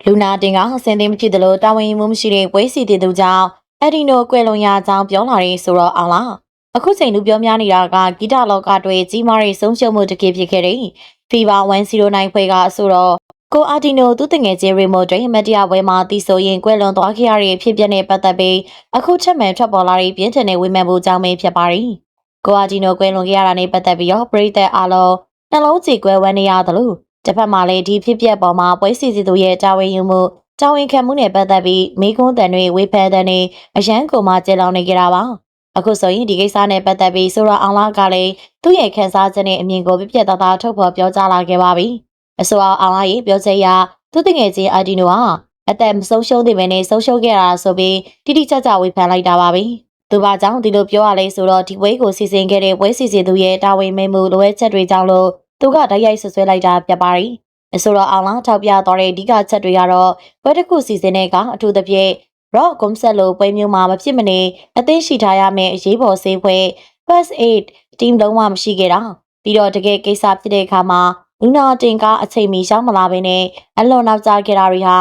လူနာတင်ကဆင်းသိမ်းမဖြစ်တယ်လို့တာဝန်ယူမှုမရှိတဲ့ပွဲစီတည်သူကြောင့်အဒီနိုကွယ်လွန်ရာကြောင်းပြောလာတယ်ဆိုတော့အောင်လားအခုချိန်လူပြောများနေတာကဂီတလောကတွေကြီးမားတဲ့ဆုံးရှုံးမှုတစ်ခေတ်ဖြစ်ခဲ့တယ်။ Fever 109ဖွဲ့ကဆိုတော့ကိုအာဒီနိုသူတငယ်ချင်းရီမိုတွေမတရားဝဲမှာတီးဆိုရင်ကွယ်လွန်သွားခဲ့ရတဲ့ဖြစ်ပျက်နဲ့ပတ်သက်ပြီးအခုချက်မှန်ထွက်ပေါ်လာတဲ့ပြင်းထန်တဲ့ဝေဖန်မှုကြောင့်ပဲဖြစ်ပါတယ်။ကိုအာဒီနိုကွယ်လွန်ခဲ့ရတာနဲ့ပတ်သက်ပြီးတော့ပရိသတ်အားလုံးနှလုံးကြေကွဲဝမ်းနေရတယ်လို့တစ်ဖက်မှာလည်းဒီဖြစ်ပျက်ပေါ်မှာပွဲစီစီသူရဲ့တာဝန်ယူမှုတာဝန်ခံမှုနဲ့ပတ်သက်ပြီးမိကွန်းတန်တွေဝေဖန်တဲ့နေအရန်ကိုမှကျေလောင်နေကြတာပါအခုဆိုရင်ဒီကိစ္စနဲ့ပတ်သက်ပြီးဆိုတော့အောင်လာကလည်းသူ့ရဲ့ခန်းစားချက်နဲ့အမြင်ကိုပြပြသားသားထုတ်ဖော်ပြောကြားလာခဲ့ပါပြီအဆိုအောင်လာရဲ့ပြောချက်အရသူတငယ်ချင်းအာဒီနိုဟာအသက်မဆုံးရှုံးသေးဘဲနဲ့ဆုံးရှုံးခဲ့တာဆိုပြီးတိတိကျကျဝေဖန်လိုက်တာပါပဲသူဘာကြောင့်ဒီလိုပြောရလဲဆိုတော့ဒီပွဲကိုစီစဉ်ခဲ့တဲ့ပွဲစီစဉ်သူရဲ့တာဝန်မဲမှုလိုအပ်ချက်တွေကြောင့်လို့သူကတိုက်ရိုက်ဆွဆွဲလိုက်တာပြပါတယ်အဆိုတော့အောင်လာထောက်ပြသွားတဲ့အဓိကချက်တွေကတော့ပွဲတစ်ခုစီစဉ်တဲ့ကအထူးသဖြင့် Rock Concert လို့ပွဲမျိုးမှာမဖြစ်မနေအသိရှိထားရမယ့်အရေးပေါ်ဆေးဖွဲ့ First Aid Team လုံးဝမရှိခဲ့တာပြီးတော့တကယ်ကိစ္စဖြစ်တဲ့အခါမှာလူနာတင်ကအချိန်မီရောက်မလာဘဲနဲ့အလွန်နောက်ကျခဲ့တာတွေဟာ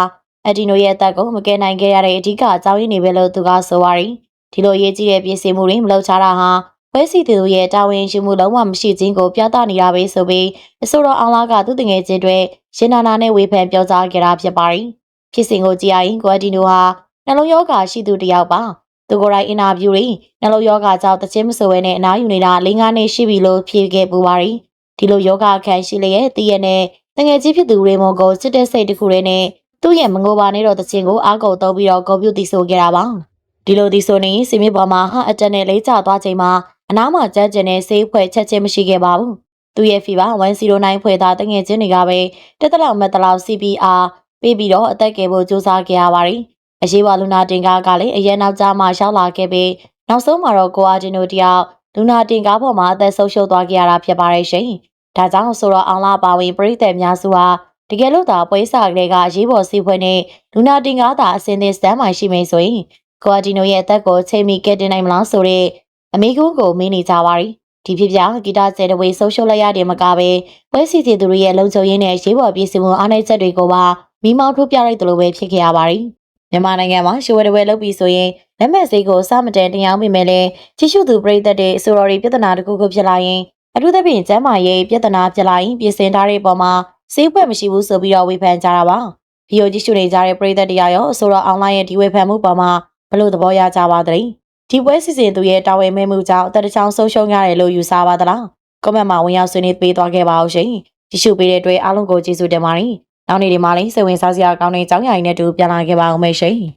အဒီနိုရဲ့အသက်ကိုမကယ်နိုင်ခဲ့ရတဲ့အဓိကအကြောင်းရင်းတွေပဲလို့သူကဆိုပါတယ်ဒီလိုရေးကြီးတဲ့ပြင်ဆင်မှုတွေမလုပ်ချတာဟာပွဲစီသူရဲ့တာဝန်ယူမှုလုံးဝမရှိခြင်းကိုပြသနေတာပဲဆိုပြီးအဆိုတော်အောင်လာကသူတငယ်ချင်းတွေရှင်နာနာနဲ့ဝေဖန်ပြောကြားခဲ့တာဖြစ်ပါတယ်။ဖြစ်စဉ်ကိုကြည့်ရရင်ကွာဒီနိုဟာနှလုံးရောဂါရှိသူတစ်ယောက်ပါ။သူကိုယ်တိုင်အင်တာဗျူးတွေနှလုံးရောဂါကြောင့်တခြင်းမဆိုဘဲနဲ့အနားယူနေတာ၄-၅နှစ်ရှိပြီလို့ဖြေခဲ့ပူပါတယ်။ဒီလိုယောဂခံရှိလျက်တည့်ရနဲ့တငယ်ချင်းဖြစ်သူရေမွန်ကိုစစ်တဲ့စိတ်တစ်ခုတည်းနဲ့သူ့ရဲ့မငိုပါနဲ့တော့တခြင်းကိုအားကုန်သုံးပြီးတော့ဂုဏ်ပြုတည်ဆိုခဲ့တာပါ။ဒီလိုတည်ဆိုနေစီမင်းပေါ်မှာဟာအတက်နဲ့လေးကျသွားချိန်မှာအနားမှာကြမ်းကျင်တဲ့ဆေးဖွဲ့ချက်ချင်းမရှိခဲ့ပါဘူး။သူရဲ့ Fever 109ဖွဲ့သားတငယ်ချင်းတွေကပဲတက်တလောက်မက်တလောက် CPR ပေးပြီးတော့အသက်ကယ်ဖို့ကြိုးစားခဲ့ရပါတယ်။အရေးပေါ်လူနာတင်ကားကလည်းအရင်နောက်ကျမှရောက်လာခဲ့ပြီးနောက်ဆုံးမှာတော့ကိုအာဂျင်နိုတယောက်လူနာတင်ကားပေါ်မှာအသက်ဆုံးရှုံးသွားခဲ့ရတာဖြစ်ပါတယ်ရှင်။ဒါကြောင့်ဆိုတော့အောင်လာပါဝင်ပြည်သက်များစုဟာတကယ်လို့သာပွဲစားကလေးကအရေးပေါ်စီးဖွဲ့နဲ့လူနာတင်ကားသာအစင်းသင်းစတမ်းမှရှိမယ်ဆိုရင်ကိုအာဂျင်နိုရဲ့အသက်ကိုချိန်မီကယ်တင်နိုင်မလားဆိုတဲ့အမေကုန်းကိုမင်းနေကြပါရီဒီဖြစ်ပြဂီတကျဲတဝေဆိုရှယ်လိုက်ရတဲ့မကပဲပွဲစီစီသူတွေရဲ့လုံခြုံရေးနဲ့ရေးပေါ်ပြည်စင်မှုအားနည်းချက်တွေကိုပါမိမောင်းထိုးပြလိုက်တယ်လို့ပဲဖြစ်ခဲ့ရပါရီမြန်မာနိုင်ငံမှာရွှေဝဲတဝဲလုပ်ပြီးဆိုရင်လက်မဲ့စိတ်ကိုစမတန်တရားမိမယ်လဲကြည့်ရှုသူပြည်သက်တဲ့အဆိုတော်တွေပြဿနာတစ်ခုခုဖြစ်လာရင်အထူးသဖြင့်ကျမ်းမာရေးပြဿနာဖြစ်လာရင်ပြည်စင်ထားတဲ့ပုံမှာစေးပွဲမရှိဘူးဆိုပြီးတော့ဝေဖန်ကြတာပါဗီဒီယိုကြည့်ရှုနေကြတဲ့ပြည်သက်တရားရောအဆိုတော်အွန်လိုင်းရဲ့ဒီဝေဖန်မှုပေါ်မှာဘလို့သဘောရကြပါသလဲဒီပွဲစီစဉ်သူရဲ့တာဝန်မဲမှုကြောင့်အသက်တစ်ချောင်းဆုံးရှုံးရတယ်လို့ယူဆပါသလား။ကွန်မန့်မှာဝင်ရောက်ဆွေးနွေးပေးသွားခဲ့ပါအောင်ရှင်။ကြည့်ရှုပေးတဲ့အတွက်အားလုံးကိုကျေးဇူးတင်ပါတယ်။နောက်နေ့ဒီမှာလည်းစိတ်ဝင်စားစရာကောင်းတဲ့အကြောင်းအရာတွေနဲ့တူပြန်လာခဲ့ပါအောင်မယ်ရှင်။